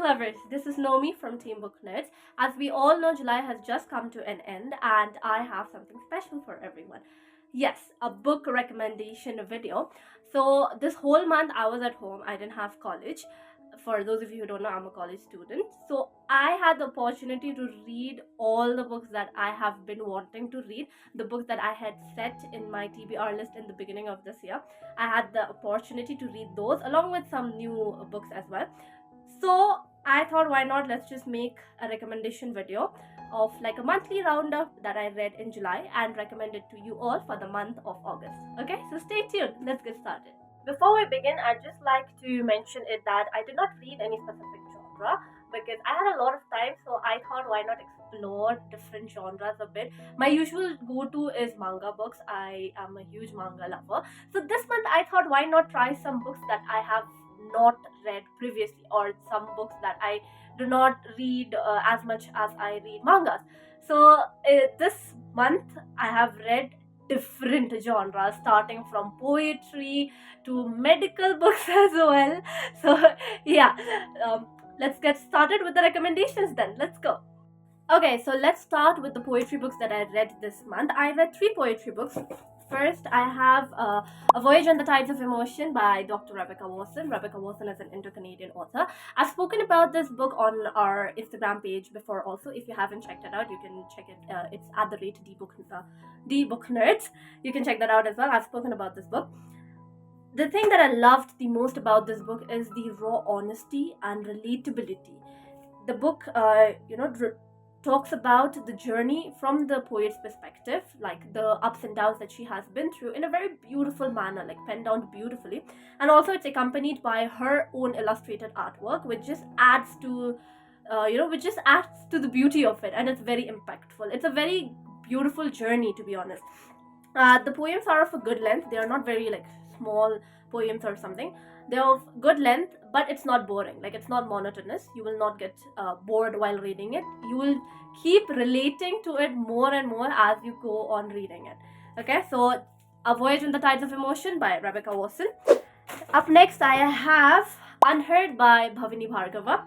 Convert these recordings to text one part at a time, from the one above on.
lovers, this is Nomi from Team Booknerds. As we all know, July has just come to an end and I have something special for everyone. Yes, a book recommendation video. So this whole month I was at home. I didn't have college. For those of you who don't know, I'm a college student. So I had the opportunity to read all the books that I have been wanting to read, the books that I had set in my TBR list in the beginning of this year. I had the opportunity to read those along with some new books as well. So I thought, why not, let's just make a recommendation video of like a monthly roundup that I read in July and recommend it to you all for the month of August. Okay, so stay tuned. Let's get started. Before we begin, I'd just like to mention it that I did not read any specific genre because I had a lot of time, so I thought, why not explore different genres a bit. My usual go-to is manga books. I am a huge manga lover. So this month I thought, why not try some books that I have not read previously, or some books that I do not read as much as I read mangas. So this month I have read different genres, starting from poetry to medical books as well. So yeah, let's get started with the recommendations then. Let's go. Okay, so let's start with the poetry books that I read this month. I read 3 poetry books. First, I have A Voyage on the Tides of Emotion by Dr. Rebecca Watson. Rebecca Watson is an Indo-Canadian author. I've spoken about this book on our Instagram page before also. If you haven't checked it out, you can check it. It's at the rate Booknerds. You can check that out as well. I've spoken about this book. The thing that I loved the most about this book is the raw honesty and relatability. The book, talks about the journey from the poet's perspective, like the ups and downs that she has been through in a very beautiful manner, like penned down beautifully. And also it's accompanied by her own illustrated artwork, which just adds to the beauty of it, and it's very impactful. It's a very beautiful journey, to be honest. The poems are of a good length. They are not very like small poems or something. They're of good length, but it's not boring. Like, it's not monotonous. You will not get bored while reading it. You will keep relating to it more and more as you go on reading it. Okay, so A Voyage on the Tides of Emotion by Rebecca Watson. Up next, I have Unheard by Bhavini Bhargava.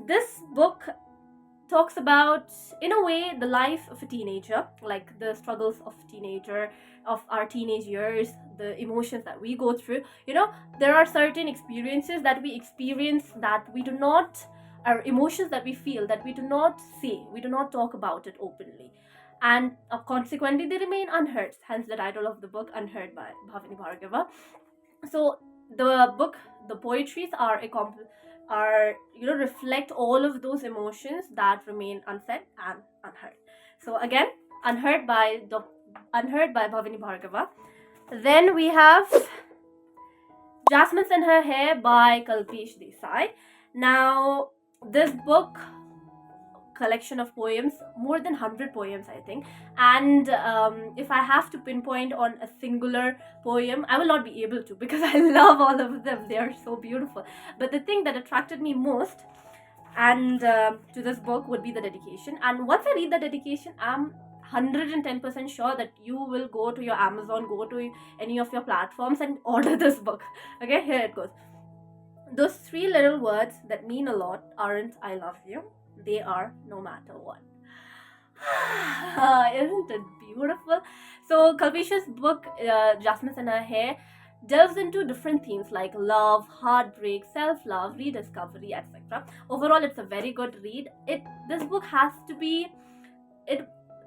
This book talks about, in a way, the life of a teenager, like the struggles of our teenage years, the emotions that we go through. There are certain experiences that we experience that we do not, or emotions that we feel that we do not say, we do not talk about it openly, and consequently they remain unheard, hence the title of the book, Unheard by Bhavini Bhargava. So the poetries reflect all of those emotions that remain unsaid and unheard. So again, Unheard by Bhavini Bhargava. Then we have Jasmine and Her Hair by Kalpesh Desai. Now, this book, collection of poems, more than 100 poems, I think. And if I have to pinpoint on a singular poem, I will not be able to, because I love all of them. They are so beautiful. But the thing that attracted me most to this book would be the dedication. And once I read the dedication, I'm 110% sure that you will go to your Amazon, go to any of your platforms and order this book. Okay, here it goes. Those 3 little words that mean a lot aren't "I love you," they are "no matter what." Isn't it beautiful? So Kalpesh's book, Jasmine and Her Hair, delves into different themes like love, heartbreak, self-love, rediscovery, etc. Overall, it's a very good read. This book has to be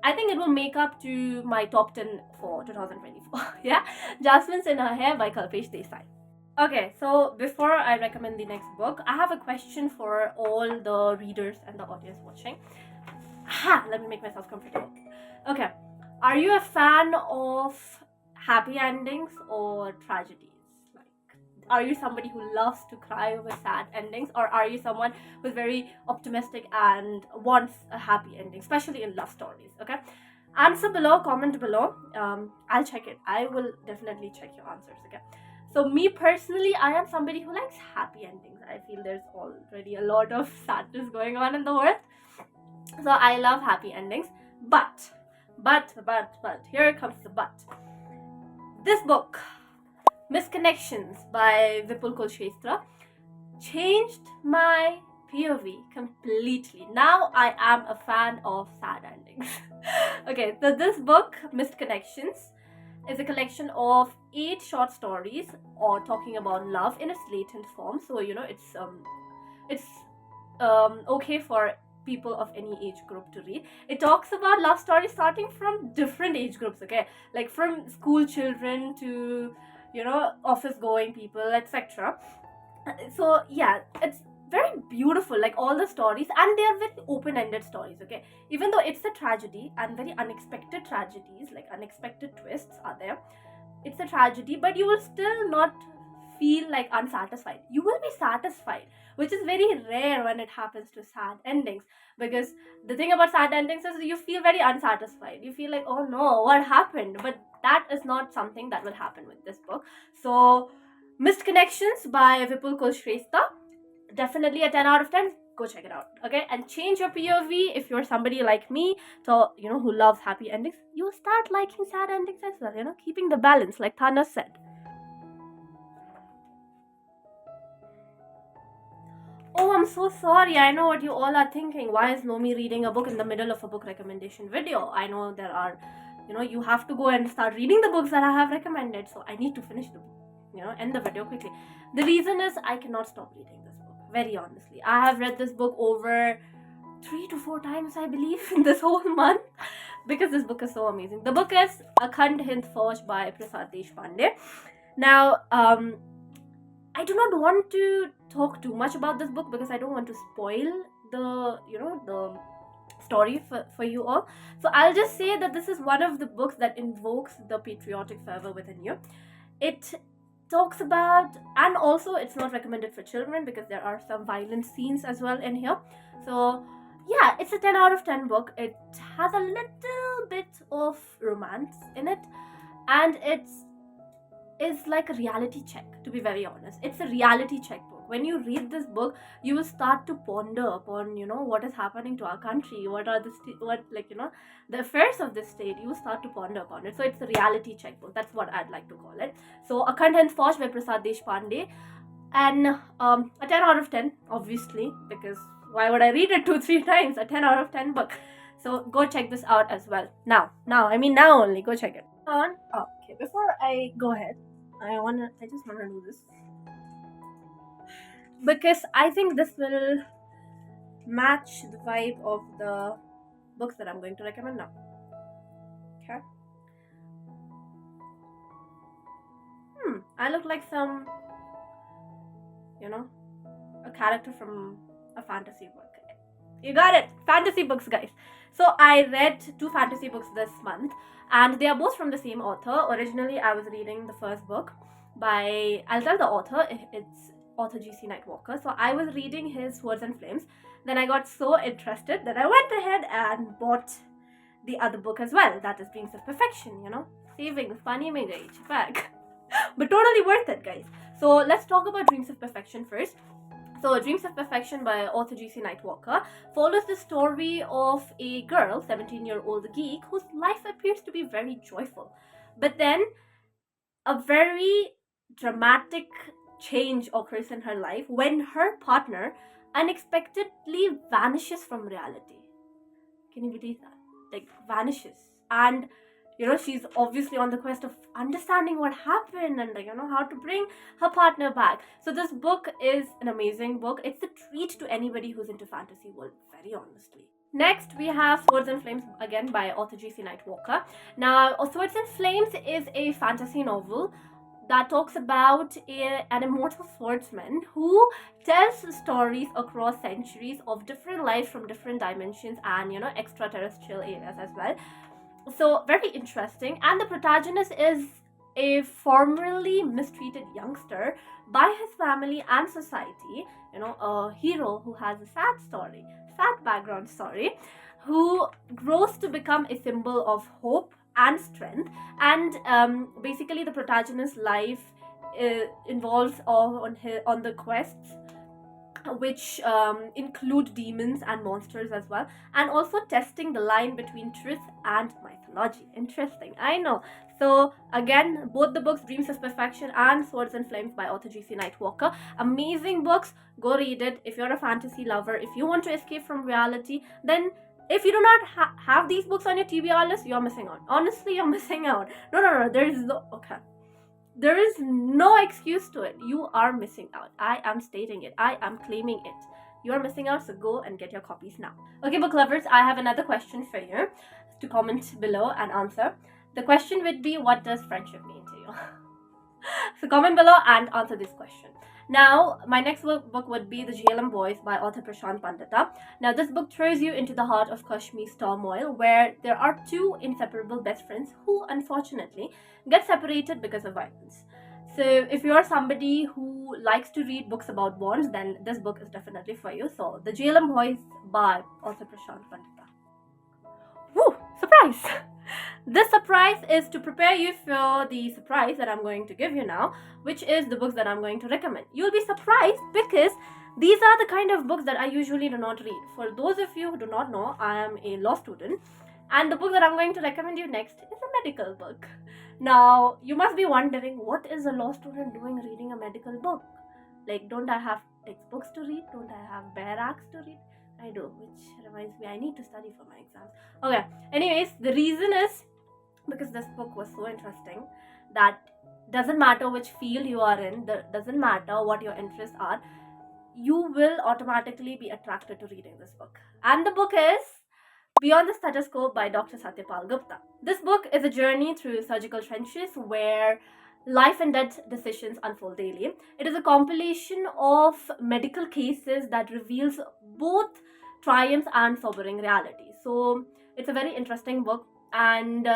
I think it will make up to my top 10 for 2024. Yeah, Jasmine and Her Hair by Kalpesh Desai. Okay, so before I recommend the next book, I have a question for all the readers and the audience watching. Let me make myself comfortable. Okay, are you a fan of happy endings or tragedies? Like, are you somebody who loves to cry over sad endings, or are you someone who's very optimistic and wants a happy ending, especially in love stories? Okay, answer below, comment below. I'll check it. I will definitely check your answers. Okay. So me personally, I am somebody who likes happy endings. I feel there's already a lot of sadness going on in the world. So I love happy endings. But, here comes the but. This book, Misconnections by Vipul Kulshrestra, changed my POV completely. Now I am a fan of sad endings. Okay, so this book, Missed Connections, is a collection of 8 short stories or talking about love in its latent form. So it's okay for people of any age group to read. It talks about love stories starting from different age groups, okay, like from school children to office going people, etc. So yeah, it's very beautiful, like all the stories, and they are very open-ended stories, okay, even though it's a tragedy and very unexpected tragedies, like unexpected twists are there. It's a tragedy, but you will still not feel like unsatisfied. You will be satisfied, which is very rare when it happens to sad endings, because the thing about sad endings is you feel very unsatisfied. You feel like, oh no, what happened? But that is not something that will happen with this book. So Missed Connections by Vipul Kulshrestha, definitely a 10 out of 10. Go check it out, okay? And change your POV. If you're somebody like me, so who loves happy endings, you start liking sad endings as well, keeping the balance, like Thanos said. Oh, I'm so sorry. I know what you all are thinking. Why is Nomi reading a book in the middle of a book recommendation video? I know there are, you have to go and start reading the books that I have recommended. So I need to finish the book, end the video quickly. The reason is I cannot stop reading this book. Very honestly. I have read this book over 3 to 4 times, I believe, in this whole month, because this book is so amazing. The book is Aandhin Forge by Prasad Deshpande. Now, I do not want to talk too much about this book because I don't want to spoil the story for you all. So I'll just say that this is one of the books that invokes the patriotic fervor within you. It talks about, and also it's not recommended for children because there are some violent scenes as well in here. So yeah, it's a 10 out of 10 book. It has a little bit of romance in it, and it's like a reality check, to be very honest. It's a reality check book. When you read this book, you will start to ponder upon what is happening to our country, what are the affairs of this state. You will start to ponder upon it. So it's a reality check book. That's what I'd like to call it. So Aandhin Forge by Prasad Deshpande, and a 10 out of 10, obviously, because why would I read it 2-3 times? A 10 out of 10 book. So go check this out as well. Now only go check it. Okay, before I go ahead, I just wanna do this because I think this will match the vibe of the books that I'm going to recommend now. Okay. I look like some, a character from a fantasy book. You got it, fantasy books, guys. So I read 2 fantasy books this month, and they are both from the same author. Originally, I was reading the first book by, I'll tell the author, it's author G.C. Nightwalker. So I was reading his Swords and Flames. Then I got so interested that I went ahead and bought the other book as well. That is Dreams of Perfection, saving funny mega each pack. But totally worth it, guys. So let's talk about Dreams of Perfection first. So Dreams of Perfection by author G.C. Nightwalker follows the story of a girl, 17-year-old geek, whose life appears to be very joyful. But then a very dramatic change occurs in her life when her partner unexpectedly vanishes from reality. Can you believe that? Like, vanishes. And she's obviously on the quest of understanding what happened and how to bring her partner back. So this book is an amazing book. It's a treat to anybody who's into fantasy world, very honestly. Next, we have Swords and Flames, again by author G.C. Nightwalker. Now, Swords and Flames is a fantasy novel that talks about an immortal swordsman who tells stories across centuries of different lives from different dimensions and extraterrestrial areas as well. So very interesting. And the protagonist is a formerly mistreated youngster by his family and society, a hero who has a sad background story, who grows to become a symbol of hope and strength. And basically the protagonist's life involves on the quests which include demons and monsters as well, and also testing the line between truth and mythology. Interesting, I know. So again, both the books, Dreams of Perfection and Swords and Flames by author G.C. Nightwalker, amazing books. Go read it if you're a fantasy lover. If you want to escape from reality, then if you do not have these books on your TBR list, you're missing out. Honestly, you're missing out. No, there is no, okay, there is no excuse to it. You are missing out. I am stating it. I am claiming it. You are missing out, so go and get your copies now. Okay, book lovers, I have another question for you to comment below and answer. The question would be, what does friendship mean to you? So comment below and answer this question. Now, my next book would be The JLM Boys by author Prashant Pandita. Now, this book throws you into the heart of Kashmir's turmoil, where there are two inseparable best friends who, unfortunately, get separated because of violence. So, if you are somebody who likes to read books about bonds, then this book is definitely for you. So, The JLM Boys by author Prashant Pandita. Woo! Surprise! This surprise is to prepare you for the surprise that I'm going to give you now, which is the books that I'm going to recommend. You'll be surprised because these are the kind of books that I usually do not read. For those of you who do not know, I am a law student, and the book that I'm going to recommend you next is a medical book. Now, you must be wondering, what is a law student doing reading a medical book? Like, don't I have textbooks to read? Don't I have bare acts to read? I do, which reminds me I need to study for my exams. Okay, anyways, the reason is because this book was so interesting that doesn't matter which field you are in, doesn't matter what your interests are, you will automatically be attracted to reading this book. And the book is Beyond the Stethoscope by Dr. Satyapal Gupta. This book is a journey through surgical trenches where life and death decisions unfold daily. It is a compilation of medical cases that reveals both triumphs and sobering reality. So it's a very interesting book, and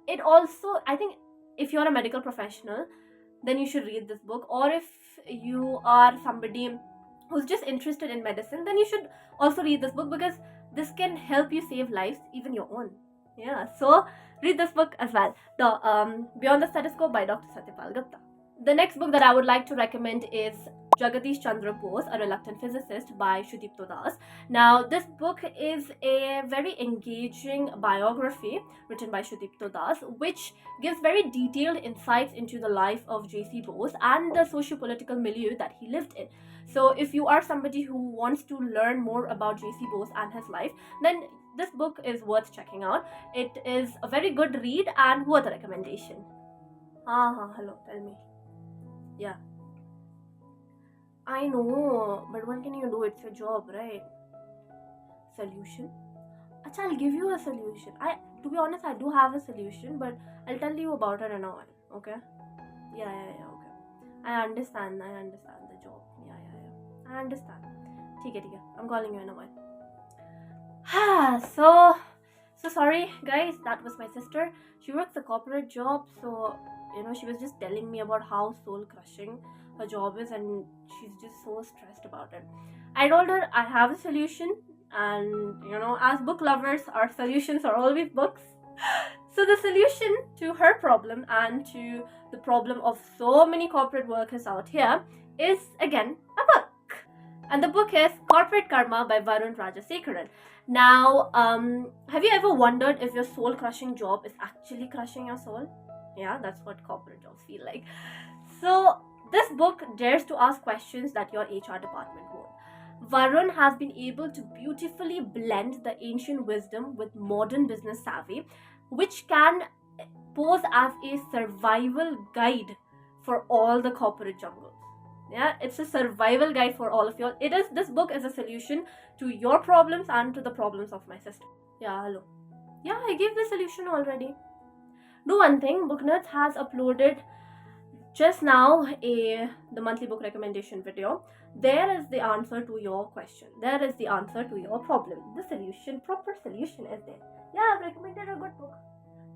it also, I think, if you're a medical professional, then you should read this book. Or if you are somebody who's just interested in medicine, then you should also read this book, because this can help you save lives, even your own. Yeah, so read this book as well. The Beyond the Stethoscope by Dr. Satyapal Gupta. The next book that I would like to recommend is Jagadish Chandra Bose, A Reluctant Physicist by Shudipto Das. Now, this book is a very engaging biography written by Shudipto Das, which gives very detailed insights into the life of J.C. Bose and the socio-political milieu that he lived in. So, if you are somebody who wants to learn more about J.C. Bose and his life, then this book is worth checking out. It is a very good read and worth a recommendation. Hello, tell me. Yeah. I know, but what can you do? It's your job, right? Solution? Acha, I'll give you a solution. To be honest, I do have a solution, but I'll tell you about it in a while, okay? Yeah, okay. I understand the job. Yeah. I understand. Okay. I'm calling you in a while. So sorry, guys. That was my sister. She works a corporate job, so she was just telling me about how soul crushing her job is, and she's just so stressed about it. I told her I have a solution, and as book lovers, our solutions are always books. So the solution to her problem and to the problem of so many corporate workers out here is, again, a book. And the book is Corporate Karma by Varun Rajasekaran. Now, have you ever wondered if your soul-crushing job is actually crushing your soul? Yeah, that's what corporate jobs feel like. So, this book dares to ask questions that your HR department won't. Varun has been able to beautifully blend the ancient wisdom with modern business savvy, which can pose as a survival guide for all the corporate jungles. Yeah, it's a survival guide for all of you. This book is a solution to your problems and to the problems of my sister. Yeah, hello. Yeah, I gave the solution already. Do one thing, Booknerds has uploaded just now the monthly book recommendation video. There is the answer to your question. There is the answer to your problem. The proper solution is there. Yeah, I've recommended a good book.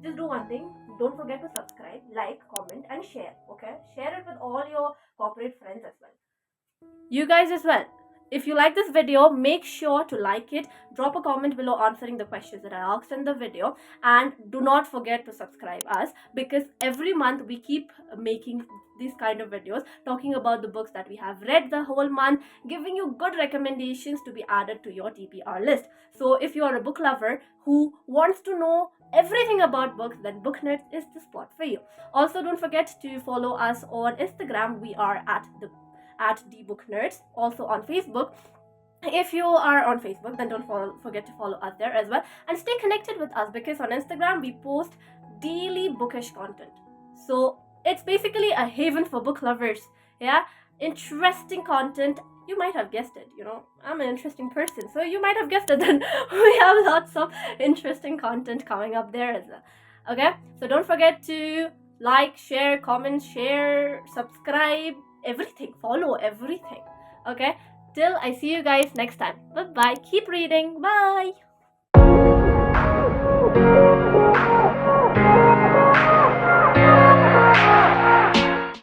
Just do one thing. Don't forget to subscribe, like, comment, and share. Okay? Share it with all your corporate friends as well. You guys as well. If you like this video, make sure to like it, drop a comment below answering the questions that I asked in the video, and do not forget to subscribe us, because every month we keep making these kind of videos talking about the books that we have read the whole month, giving you good recommendations to be added to your TBR list. So if you are a book lover who wants to know everything about books, then Booknerds is the spot for you. Also, don't forget to follow us on Instagram. We are at the Booknerds. Also on Facebook. If you are on Facebook, then don't forget to follow us there as well, and stay connected with us, because on Instagram we post daily bookish content. So it's basically a haven for book lovers. Yeah, interesting content. You might have guessed it, I'm an interesting person, so you might have guessed it. Then we have lots of interesting content coming up there as well. Okay, so don't forget to like, share, comment, share, subscribe, everything, follow everything. Okay, till I see you guys next time. Bye bye. Keep reading. Bye.